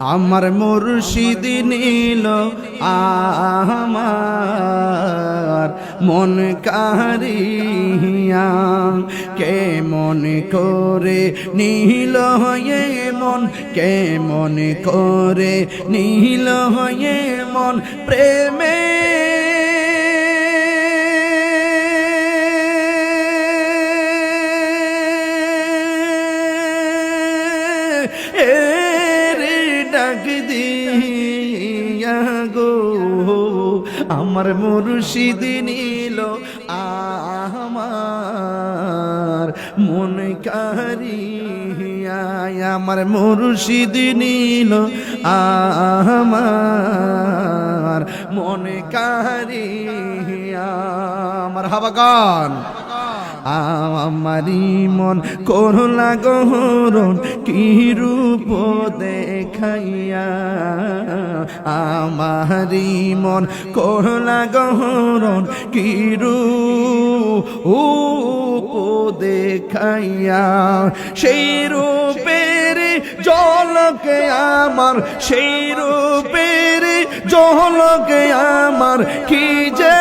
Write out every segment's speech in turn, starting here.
আমার মুর্শিদ নীল আমার মন কারিয়া কেমন করে নীল হয়ে মন কেমন করে নীল হয়ে মন প্রেমে ডাক দিয়া গো আমার মুর্শিদ নীল আমার মন কারিয়া আমার মুর্শিদ নীল আমার মন কারিয়া আমার হাওয়া গান আমারি মন করলা গহরণ কি রূপ দেখাইয়া আমারি মন করলা গহরণ কি রূপ দেখাইয়া সেই রূপের ঝলকে আমার সেই রূপের ঝলকে আমার কি যে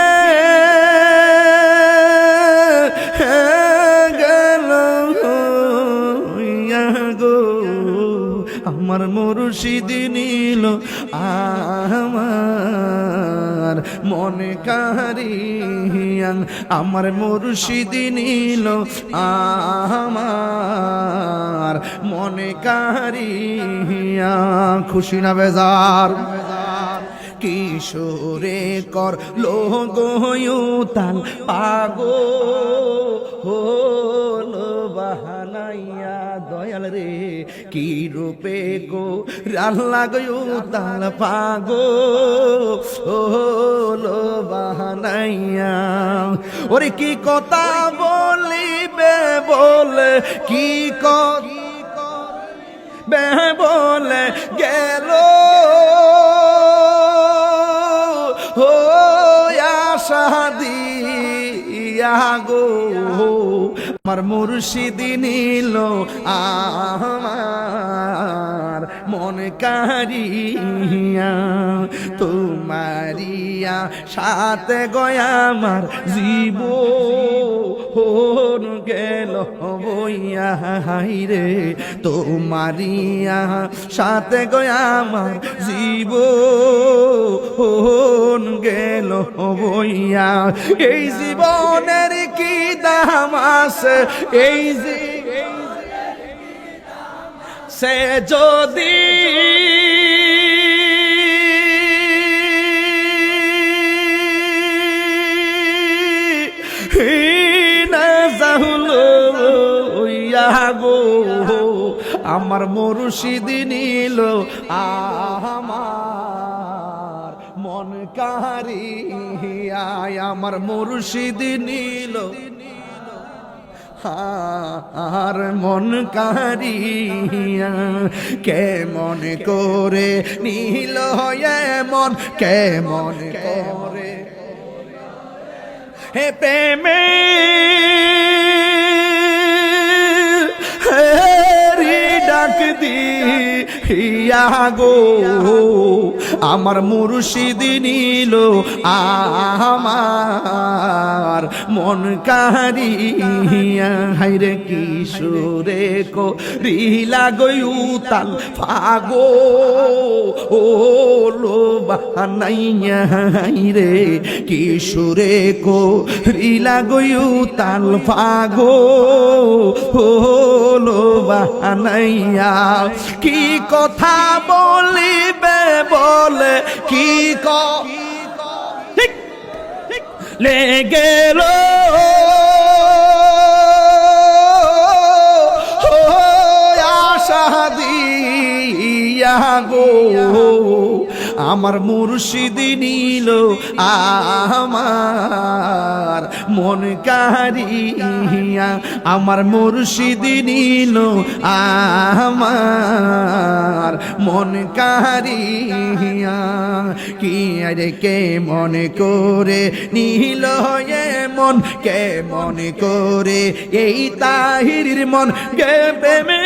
আমার মুর্শিদ নীল আমার মন কারিয়া আমার মুর্শিদ নীল আমার মন কারিয়া খুশি না বেজার কিশোরে কর লোগোয়ুতাল পাগো হলো বাহানাইয়া দয়াল রে কি রূপে গো রাল্লা গয়ুতাল পাগো হলো বাহানাইয়া ওরে কি কথা বলিবে বলে কি কথা বলে গেল শাদিয়া গো আমার মুর্শিদ নীল আমার মন কারিয়া তোমারিয়া সাথে গয়া আমার জীব গেল বইয়া রে তোমারিয়া সাথে গয়া আমার জীব গেল বইয়া এই জীবনের কি দাম আছে এই সে যদি না যাহলো গো আমার মুর্শিদ নীল আমার মন কারিয়া আমার মুর্শিদ নীল আর মন কারিয়া কেমন করে নীল হয়ে মন কেমন করে হে প্রেমে ডাক দিয়া গো আমার মুর্শিদ নীল আমার মন কারিয়া হাইরে কিশোরে কো রিলা গয়ুতাল ফাগো ওলো বানাইয়া হাইরে কিশোরে কো রিলা গয়ুতাল ফাগো ওলো বানাইয়া কি কথা বলিবে বলে কি লেগেল আশা দিয়া গো আমার মুর্শিদ নীল আমার মন কারিয়া আমার মুর্শিদ নীল আমার মন কারিয়া কি আরে কে মনে করে নীল হয়ে মন কে মনে করে এই তাহির মন গে প্রেমে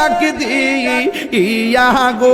ডাক দি ইয়া গো